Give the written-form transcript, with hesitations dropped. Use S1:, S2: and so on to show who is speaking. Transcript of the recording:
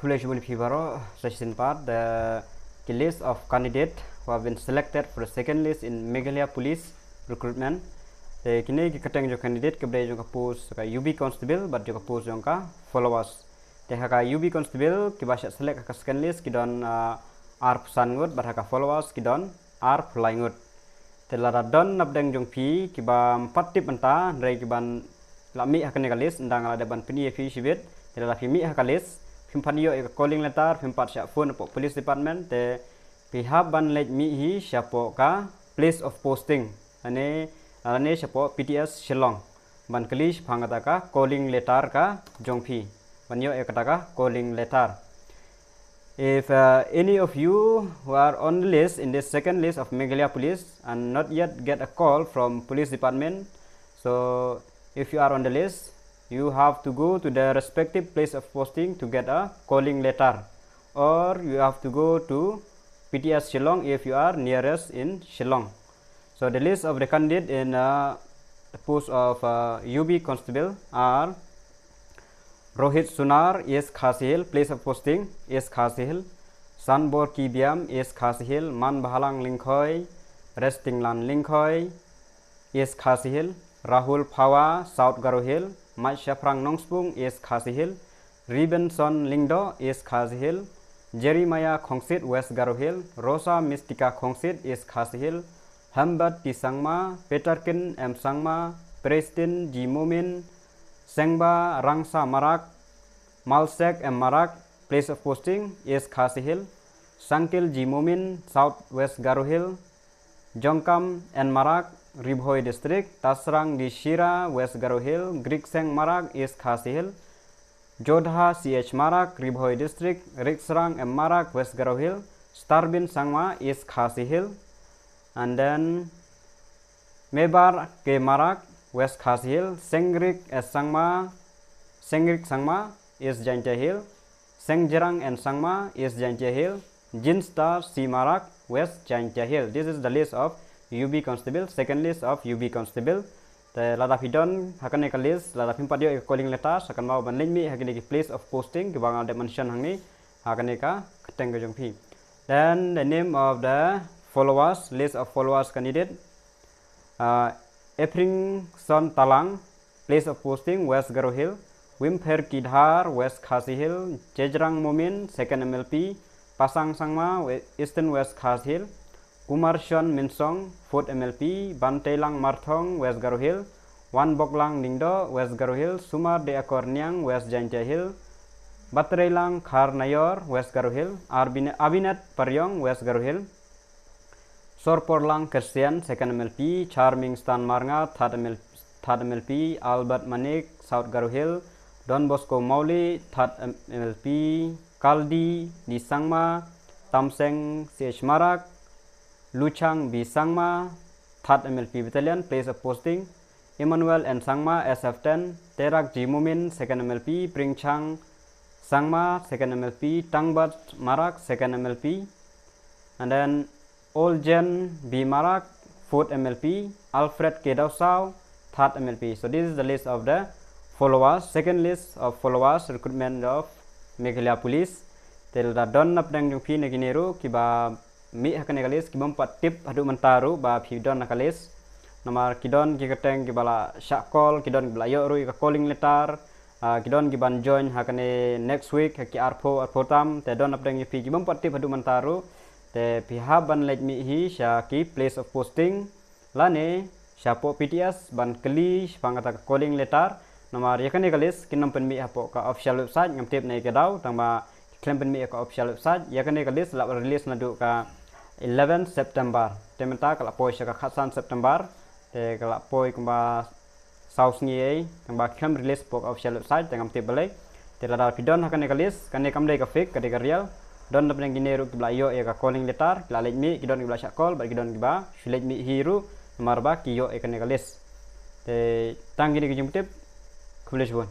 S1: Congratulations Fibaro, session part, the list of candidates who have been selected for the second list in Meghalaya Police recruitment. Kini kita jo candidate kepada jo post UB Constable, but jo post jo followers. Haka UB Constable kita select ke second list kidon R pesangut, but haka followers kidon R pelangut. Telah don nabdeng jong pi kiba 4 tip enta dari kiban lami haka negalis ndang ada ban pini fi sibit telah fi mi haka list Pimpanio calling letter pimpat siap phone po police department te pihak ban let mi hi siapo ka place of posting ane siapo PTS Shillong ban kelish phangata ka calling letter ka jongphi banyo kata ka calling letter. If any of you who are on the list in this second list of Meghalaya Police and not yet get a call from police department, so if you are on the list, you have to go to the respective place of posting to get a calling letter, or you have to go to PTS Shillong if you are nearest in Shillong. So the list of the candidates in the post of UB Constable are Rohit Sunar is Khasihil, place of posting is Khasihil, Sanbor Kibiam is Khasihil, Man Bahalang Lingkhoi, Restinglan Lingkhoi is Khasihil, Rahul Phawa, South Garohil, Mai Shafrang Nongspung is Khasihil, Ribenson Lingdo is Khasihil, Jeremiah Khongsit West Garohil, Rosa Mystica Khongsit is Khasihil, Hambat Tisangma, Peterkin M Sangma, Preston G Mumin, Sengba Rangsa Marak, Malsek M Marak, place of posting is Khasihil, Sangkil G Mumin, South West Garohil, Jongkam N Marak, Ribhoi District, Tasrang di Shira, West Garohil, Grikseng Marak is Khasihil, Jodha CH Marak, Ribhoi District, Riksrang M Marak, West Garohil, Starbin Sangma is Khasihil, and then Mebar K Marak, West Khasihil, Sengrik S Sangma, Sengrik Sangma is Janjahil, Sengjerang and Sangma is Janjahil, Jinstar C Marak, West Janjahil. This is the list of UB Constable, second list of UB Constable. The lada pidon hakan ek list, lada pimpadio ek calling letter, akan mau banlin mi hakan ek place of posting, kibang ada mention hangni hakan eka keteng kejong pi. Then the name of the followers, list of followers candidate. Epring Son Talang, place of posting West Garohil, Wimper Kidhar, West Khasihil, Jejrang Momin, second MLP, Pasang Sangma, Eastern West Khasihil, Umar Shon Minsong, 4th MLP, Bantelang Marthong, West Garohil, Wan Boklang Ningdo, West Garohil, Sumar de Akornyang, West Janjahil, Batrelang Khar Nayor, West Garohil, Abinat Paryong, West Garohil, Sorporlang Kersian, 2nd MLP, Charming Stan Marnga, 3rd MLP, Albert Manik, South Garohil, Don Bosco Mauli, 3rd MLP, Kaldi di Sangma, Tamseng CH Marak, Luchang B Sangma, 3rd MLP Battalion, place of posting, Emmanuel and Sangma, SF10, Terak G Mumin, 2nd MLP, Pringchang Sangma, 2nd MLP, Tangbat Marak, 2nd MLP, and then Oljen B Marak, 4th MLP, Alfred K Dausau, 3rd MLP. So this is the list of the followers, second list of followers recruitment of Meghalaya Police. Telda don napdang yung pi nagineru kiba mi hakan nagalis kibam 4 tip hadu mentaru ba pidon nakalis nomor kidon kiketeng kibala syakol kidon kibala yoru ka calling letter kidon kiban join hakan next week haki arpo tam te don napdang yung pi kibam 4 tip hadu mentaru te pihak ban let mi hi syaki place of posting lane syapo PTS ban keli pangata calling letter nomor yakan nagalis kinam pen mi hapo ka official website ngam tip na ikadaw tangba klaim pen mi ka official website yakan nagalis la release na du ka 11 September. Tementa kalau poi syaka khasan September. Te kalau poi kemba South ngiye kemba klaim release pok official website tengam tip balai. Te la pidon hakan nagalis kan kam dai ka fake ka de real. Don na penang gineru kibla yo ya ka calling letter kila let mi kidon kibla syak call ba kidon kiba let mi hiru nomor ba ki yo e kan nagalis. Te tang gini ke jumtip kulis bon.